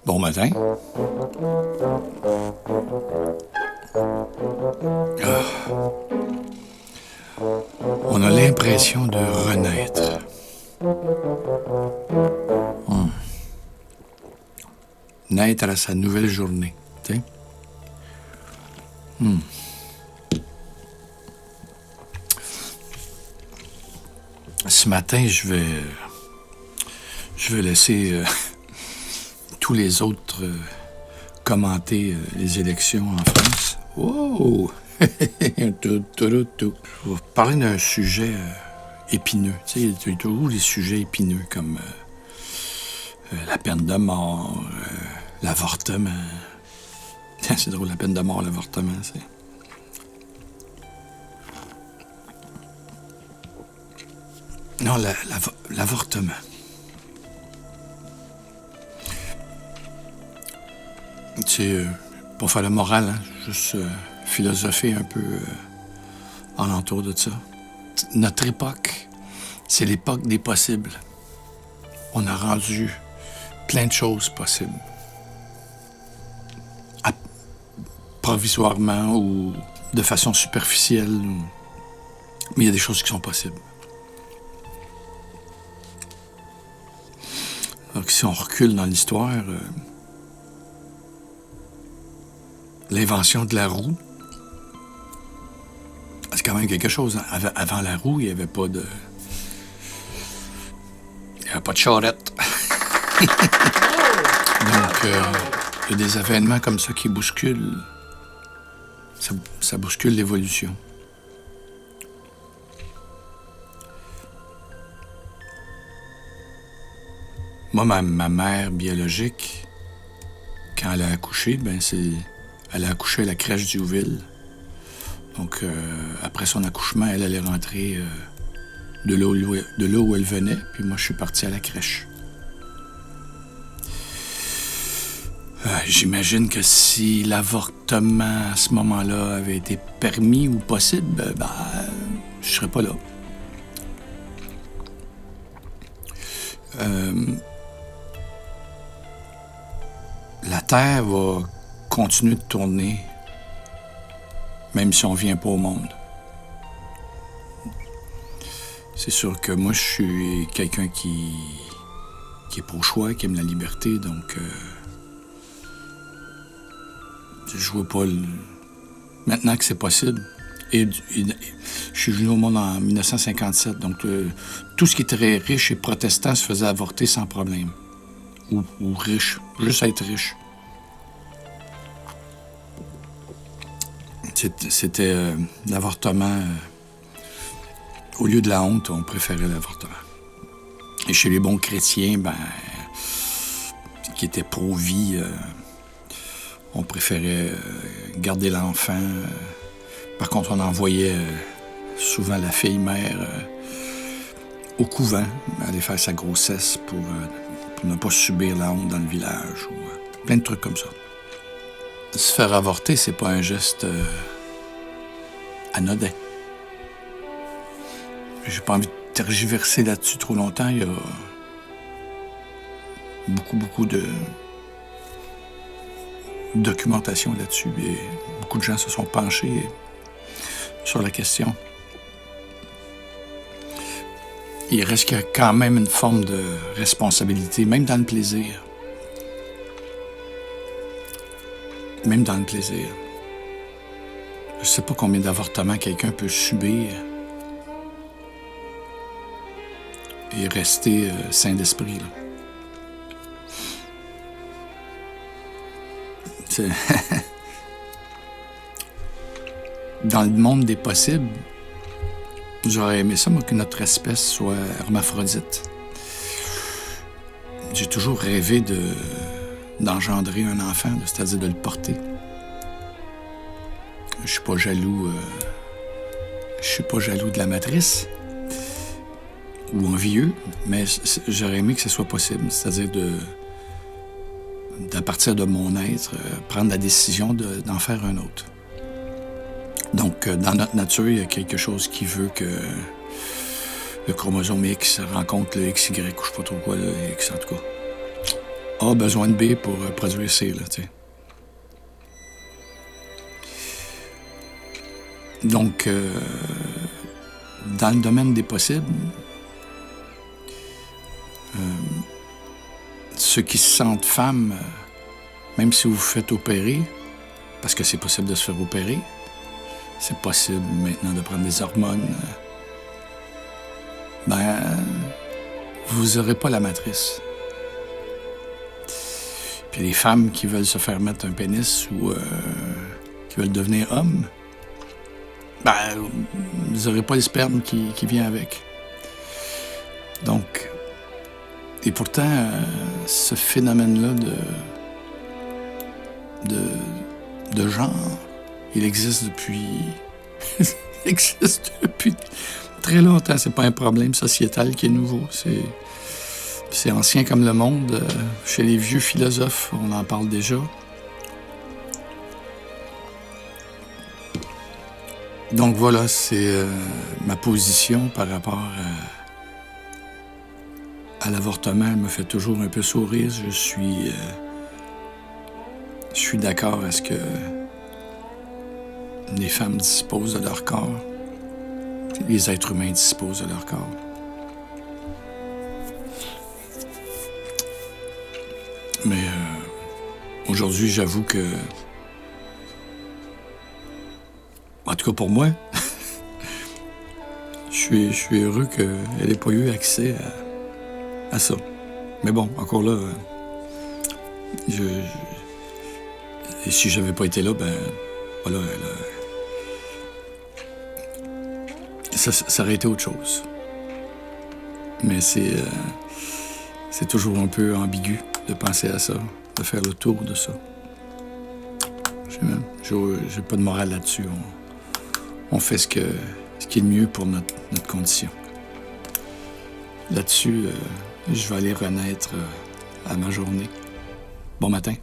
Bon matin. On a l'impression de renaître. Naître à sa nouvelle journée, tu sais. Ce matin, je vais laisser tous les autres commenter les élections en France. Oh! Tout. Je vais vous parler d'un sujet épineux. Tu sais, il y a toujours des sujets épineux comme la peine de mort, l'avortement. C'est drôle, la peine de mort, l'avortement, c'est... Non, l'avortement. Tu sais, pour faire le moral, hein, juste philosopher un peu alentour de ça. Notre époque, c'est l'époque des possibles. On a rendu plein de choses possibles. Provisoirement ou de façon superficielle. Mais il y a des choses qui sont possibles. Donc, si on recule dans l'histoire, l'invention de la roue, c'est quand même quelque chose. Hein? Avant la roue, il n'y avait pas de... Il n'y avait pas de charrette. Donc, il y a des événements comme ça qui bousculent. Ça bouscule l'évolution. Moi, ma mère biologique, quand elle a accouché, elle a accouché à la crèche d'Youville. Donc, après son accouchement, elle allait rentrer de là où elle venait, puis moi, je suis parti à la crèche. J'imagine que si l'avortement à ce moment-là avait été permis ou possible, je serais pas là. La Terre va continuer de tourner, même si on vient pas au monde. C'est sûr que moi, je suis quelqu'un qui est pour choix, qui aime la liberté, donc je vois pas maintenant que c'est possible. Et je suis venu au monde en 1957, donc tout ce qui était riche et protestant se faisait avorter sans problème. Ou riche, juste être riche. C'était l'avortement. Au lieu de la honte, on préférait l'avortement. Et chez les bons chrétiens, qui étaient pro-vie, on préférait garder l'enfant. Par contre, on envoyait souvent la fille mère au couvent, aller faire sa grossesse pour ne pas subir la honte dans le village, ou plein de trucs comme ça. Se faire avorter, c'est pas un geste anodin. J'ai pas envie de tergiverser là-dessus trop longtemps. Il y a beaucoup de documentation là-dessus et beaucoup de gens se sont penchés sur la question. Il reste qu'il y a quand même une forme de responsabilité, même dans le plaisir. Même dans le plaisir. Je sais pas combien d'avortements quelqu'un peut subir et rester sain d'esprit, là. Dans le monde des possibles, j'aurais aimé ça, moi, que notre espèce soit hermaphrodite. J'ai toujours rêvé d'engendrer un enfant, c'est-à-dire de le porter. Je suis pas jaloux. Je suis pas jaloux de la matrice ou envieux, mais j'aurais aimé que ce soit possible, c'est-à-dire à partir de mon être, prendre la décision d'en faire un autre. Donc, dans notre nature, il y a quelque chose qui veut que le chromosome X rencontre le XY, ou je sais pas trop quoi, le X en tout cas. A a besoin de B pour produire C, là, tu sais. Donc, dans le domaine des possibles, ceux qui se sentent femmes, même si vous vous faites opérer, parce que c'est possible de se faire opérer, c'est possible maintenant de prendre des hormones, vous n'aurez pas la matrice. Puis les femmes qui veulent se faire mettre un pénis ou qui veulent devenir hommes, vous n'aurez pas le sperme qui vient avec. Donc, et pourtant, ce phénomène-là de genre, il existe depuis... il existe depuis très longtemps. C'est pas un problème sociétal qui est nouveau. C'est ancien comme le monde. Chez les vieux philosophes, on en parle déjà. Donc voilà, c'est ma position par rapport à l'avortement. Elle me fait toujours un peu sourire. Je suis d'accord à ce que les femmes disposent de leur corps. Les êtres humains disposent de leur corps. Mais aujourd'hui, j'avoue que... En tout cas, pour moi, je suis heureux qu'elle n'ait pas eu accès à ça. Mais bon, encore là, et si je n'avais pas été là, voilà, ça aurait été autre chose. Mais c'est toujours un peu ambigu de penser à ça, de faire le tour de ça. J'ai pas de morale là-dessus. On fait ce qui est le mieux pour notre condition. Là-dessus, je vais aller renaître à ma journée. Bon matin.